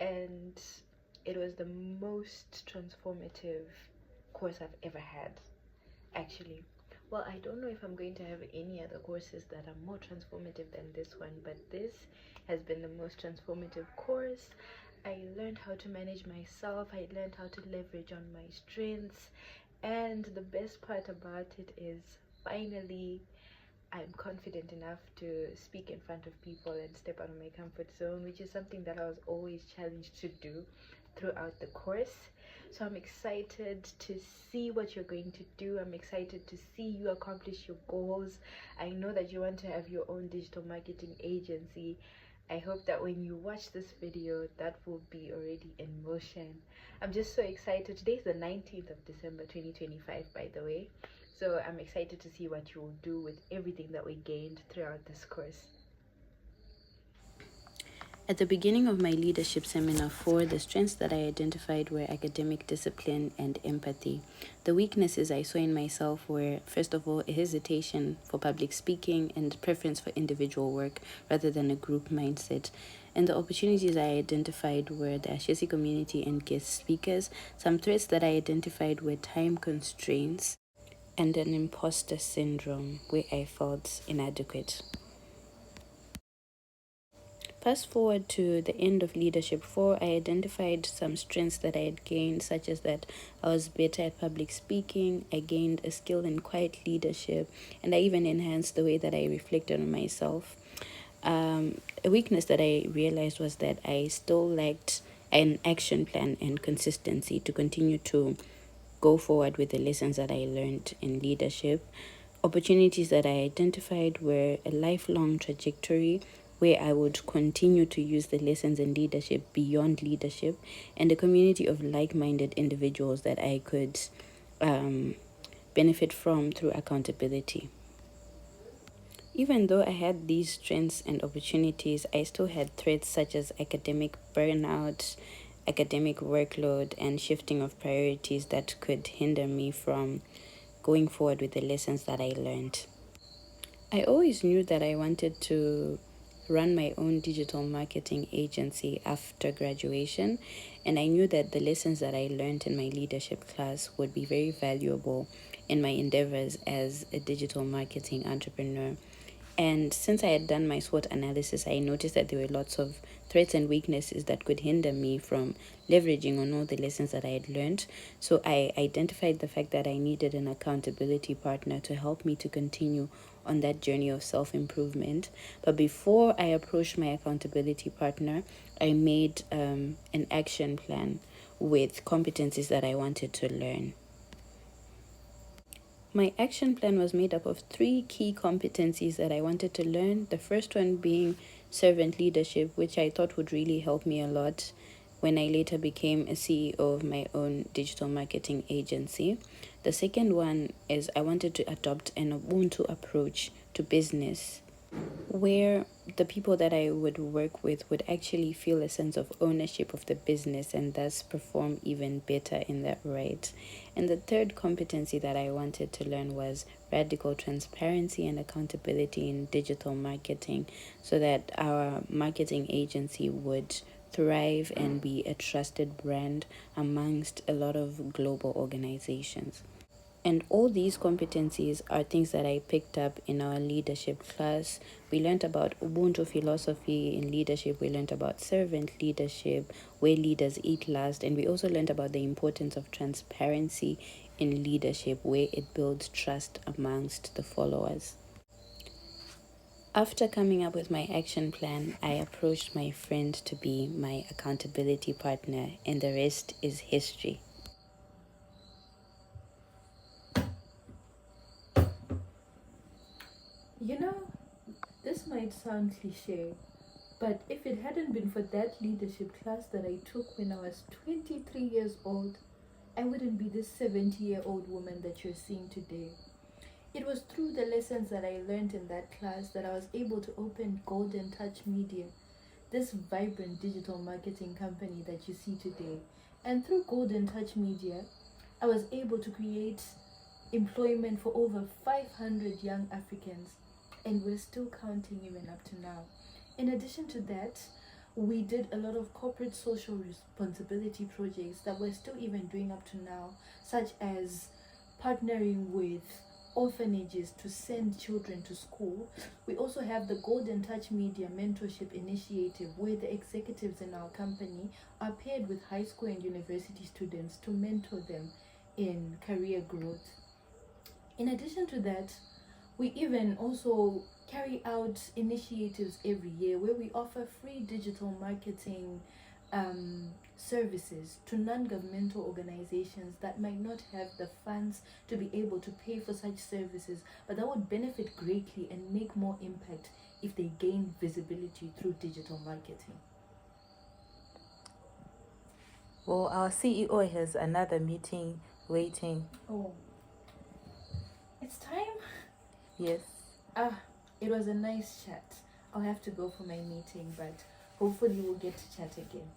and it was the most transformative course I've ever had, actually. Well, I don't know if I'm going to have any other courses that are more transformative than this one, but this has been the most transformative course. I learned how to manage myself, I learned how to leverage on my strengths, and the best part about it is finally I'm confident enough to speak in front of people and step out of my comfort zone, which is something that I was always challenged to do throughout the course. So I'm excited to see what you're going to do. I'm excited to see you accomplish your goals. I know that you want to have your own digital marketing agency. I hope that when you watch this video, that will be already in motion. I'm just so excited. Today's the 19th of December 2025, by the way. So I'm excited to see what you will do with everything that we gained throughout this course. At the beginning of my leadership seminar 4, the strengths that I identified were academic discipline and empathy. The weaknesses I saw in myself were, first of all, a hesitation for public speaking and preference for individual work rather than a group mindset. And the opportunities I identified were the Ashesi community and guest speakers. Some threats that I identified were time constraints and an imposter syndrome where I felt inadequate. Fast forward to the end of Leadership 4, I identified some strengths that I had gained, such as that I was better at public speaking, I gained a skill in quiet leadership, and I even enhanced the way that I reflected on myself. A weakness that I realized was that I still lacked an action plan and consistency to continue to go forward with the lessons that I learned in leadership. Opportunities that I identified were a lifelong trajectory where I would continue to use the lessons in leadership beyond leadership, and a community of like minded individuals that I could benefit from through accountability. Even though I had these strengths and opportunities, I still had threats such as academic burnout, academic workload, and shifting of priorities that could hinder me from going forward with the lessons that I learned. I always knew that I wanted to run my own digital marketing agency after graduation, and I knew that the lessons that I learned in my leadership class would be very valuable in my endeavors as a digital marketing entrepreneur. And since I had done my SWOT analysis, I noticed that there were lots of threats and weaknesses that could hinder me from leveraging on all the lessons that I had learned. So I identified the fact that I needed an accountability partner to help me to continue on that journey of self-improvement. But before I approached my accountability partner, I made an action plan with competencies that I wanted to learn. My action plan was made up of 3 key competencies that I wanted to learn. The first one being servant leadership, which I thought would really help me a lot when I later became a CEO of my own digital marketing agency. The second one is I wanted to adopt an Ubuntu approach to business, where the people that I would work with would actually feel a sense of ownership of the business and thus perform even better in that right. And the third competency that I wanted to learn was radical transparency and accountability in digital marketing, so that our marketing agency would thrive and be a trusted brand amongst a lot of global organizations. And all these competencies are things that I picked up in our leadership class. We learned about Ubuntu philosophy in leadership. We learned about servant leadership, where leaders eat last. And we also learned about the importance of transparency in leadership, where it builds trust amongst the followers. After coming up with my action plan, I approached my friend to be my accountability partner, and the rest is history. You know, this might sound cliche, but if it hadn't been for that leadership class that I took when I was 23 years old, I wouldn't be this 70-year-old woman that you're seeing today. It was through the lessons that I learned in that class that I was able to open Golden Touch Media, this vibrant digital marketing company that you see today. And through Golden Touch Media, I was able to create employment for over 500 young Africans, and we're still counting even up to now. In addition to that, We did a lot of corporate social responsibility projects that we're still even doing up to now, such as partnering with orphanages to send children to school. We also have the Golden Touch Media Mentorship Initiative, where the executives in our company are paired with high school and university students to mentor them in career growth. In addition to that, we even also carry out initiatives every year where we offer free digital marketing services to non-governmental organizations that might not have the funds to be able to pay for such services, but that would benefit greatly and make more impact if they gain visibility through digital marketing. Well, our CEO has another meeting waiting. Oh, it's time. Yes. It was a nice chat. I'll have to go for my meeting, but hopefully we'll get to chat again.